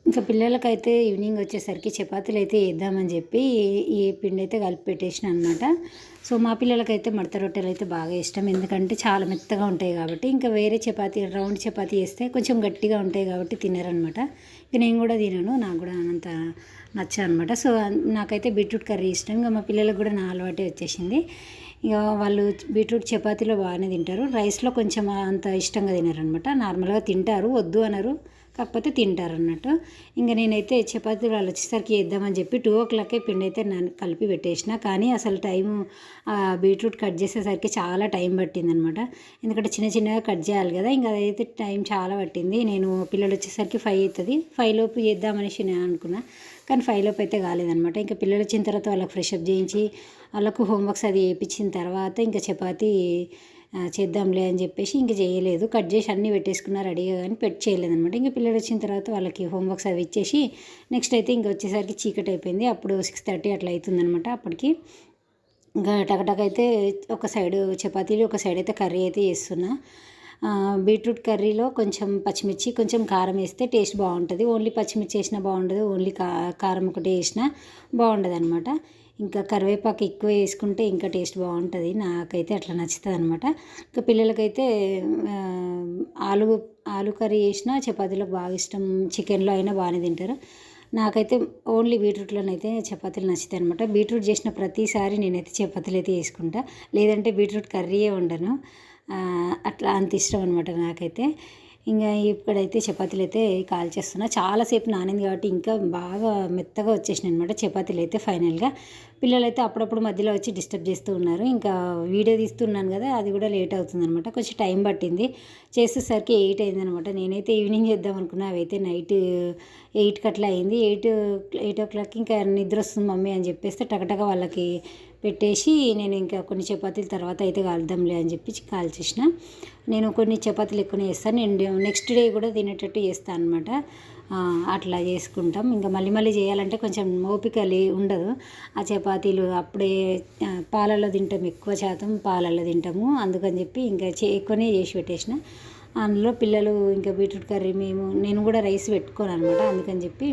ఇంకా పిల్లలకైతే ఈవినింగ్ వచ్చేసరికి చపాతీలు అయితే వేద్దామని చెప్పి ఈ పిండి అయితే కలిపి పెట్టేసిన అనమాట. సో మా పిల్లలకైతే మడత రొట్టెలు అయితే బాగా ఇష్టం, ఎందుకంటే చాలా మెత్తగా ఉంటాయి కాబట్టి. ఇంకా వేరే చపాతీ రౌండ్ చపాతీ వేస్తే కొంచెం గట్టిగా ఉంటాయి కాబట్టి తినరనమాట. ఇక నేను కూడా తినను, నాకు కూడా అంత నచ్చనమాట. సో నాకైతే బీట్రూట్ కర్రీ ఇష్టం. ఇంకా మా పిల్లలకు కూడా నా అలవాటే వచ్చేసింది. ఇక వాళ్ళు బీట్రూట్ చపాతీలో బాగానే తింటారు, రైస్లో కొంచెం అంత ఇష్టంగా తినరనమాట. నార్మల్గా తింటారు, వద్దు అనరు, కాకపోతే తింటారు అన్నట్టు. ఇంకా నేనైతే చపాతీలు వాళ్ళు వచ్చేసరికి వేద్దామని చెప్పి 2 o'clockకే పిండి అయితే కలిపి పెట్టేసిన. కానీ అసలు టైము బీట్రూట్ కట్ చేసేసరికి చాలా టైం పట్టిందనమాట. ఎందుకంటే చిన్న చిన్నగా కట్ చేయాలి కదా, ఇంకా అదైతే టైం చాలా పట్టింది. నేను పిల్లలు వచ్చేసరికి 5 అవుతుంది, 5 లోపు చేద్దామనేసి నేను అనుకున్నా, కానీ 5 లోపు అయితే కాలేదనమాట. ఇంకా పిల్లలు వచ్చిన తర్వాత వాళ్ళకి ఫ్రెషప్ చేయించి వాళ్ళకు హోంవర్క్స్ అది వేయించిన తర్వాత ఇంకా చపాతీ చేద్దాంలే అని చెప్పేసి ఇంక చేయలేదు. కట్ చేసి అన్నీ పెట్టేసుకున్నా రెడీగా, కానీ చేయలేదనమాట. ఇంకా పిల్లలు వచ్చిన తర్వాత వాళ్ళకి హోంవర్క్స్ అవి ఇచ్చేసి నెక్స్ట్ అయితే ఇంక వచ్చేసరికి చీకటి అయిపోయింది. అప్పుడు 6:30 అట్లా అవుతుందనమాట. అప్పటికి ఇంకా టకటక అయితే ఒక సైడు చపాతీలు, ఒక సైడ్ అయితే కర్రీ అయితే చేస్తున్నా. బీట్రూట్ కర్రీలో కొంచెం పచ్చిమిర్చి, కొంచెం కారం వేస్తే టేస్ట్ బాగుంటుంది. ఓన్లీ పచ్చిమిర్చి వేసినా బాగుండదు, ఓన్లీ కారం ఒకటి వేసినా బాగుండదు అనమాట. ఇంకా కరివేపాకు ఎక్కువ వేసుకుంటే ఇంకా టేస్ట్ బాగుంటుంది, నాకైతే అట్లా నచ్చుతుంది అనమాట. ఇంకా పిల్లలకైతే ఆలు కర్రీ చేసినా చపాతీలకు బాగా ఇష్టం, చికెన్లో అయినా బాగానే తింటారు. నాకైతే ఓన్లీ బీట్రూట్లోనైతే చపాతీలు నచ్చుతాయి అనమాట. బీట్రూట్ చేసిన ప్రతిసారి నేనైతే చపాతీలు అయితే వేసుకుంటా, లేదంటే బీట్రూట్ కర్రీయే ఉండను. అట్లా అంత ఇష్టం అనమాట నాకైతే. ఇంకా ఇప్పుడైతే చపాతీలు అయితే కాల్చేస్తున్నా. చాలాసేపు నానింది కాబట్టి ఇంకా బాగా మెత్తగా వచ్చేసినాయి అనమాట చపాతీలు అయితే ఫైనల్గా. పిల్లలైతే అప్పుడప్పుడు మధ్యలో వచ్చి డిస్టర్బ్ చేస్తూ ఉన్నారు. ఇంకా వీడియో తీస్తున్నాను కదా, అది కూడా లేట్ అవుతుందనమాట, కొంచెం టైం పట్టింది. చేసేసరికి 8 అయిందనమాట. నేనైతే ఈవినింగ్ చేద్దాం అనుకున్నా, అవైతే నైట్ 8కి అట్లా అయింది. 8 o'clock ఇంకా నిద్ర వస్తుంది మమ్మీ అని చెప్పేస్తే టకటక వాళ్ళకి పెట్టేసి నేను ఇంకా కొన్ని చపాతీలు తర్వాత అయితే కాల్దాంలే అని చెప్పి కాల్చేసిన. నేను కొన్ని చపాతీలు ఎక్కువనే చేస్తాను, నేను నెక్స్ట్ డే కూడా తినేటట్టు చేస్తాను అనమాట. అట్లా చేసుకుంటాం. ఇంకా మళ్ళీ మళ్ళీ చేయాలంటే కొంచెం ఓపిక ఉండదు. ఆ చపాతీలు అప్పుడే పాలల్లో తింటాం, ఎక్కువ శాతం పాలల్లో తింటాము, అందుకని చెప్పి ఇంకా ఎక్కువనే చేసి పెట్టేసిన. అందులో పిల్లలు ఇంకా బీట్రూట్ కర్రీ నేను కూడా రైస్ పెట్టుకోను అనమాట, అందుకని చెప్పి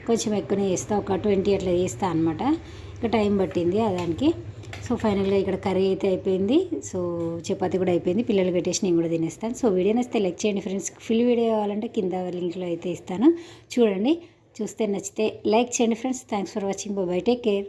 కొంచెం ఎక్కువనే చేస్తా, ఒక 20 అట్లా చేస్తా అనమాట. ఇంకా టైం పట్టింది దానికి. సో ఫైనల్గా ఇక్కడ కర్రీ అయితే అయిపోయింది. సో చపాతీ కూడా అయిపోయింది, పిల్లలు పెట్టేసి నేను కూడా తినేస్తాను. సో వీడియో నచ్చితే లైక్ చేయండి ఫ్రెండ్స్. ఫుల్ వీడియో కావాలంటే కింద లింక్లో అయితే ఇస్తాను, చూడండి. చూస్తే నచ్చితే లైక్ చేయండి friends. Thanks for watching, by by, take care.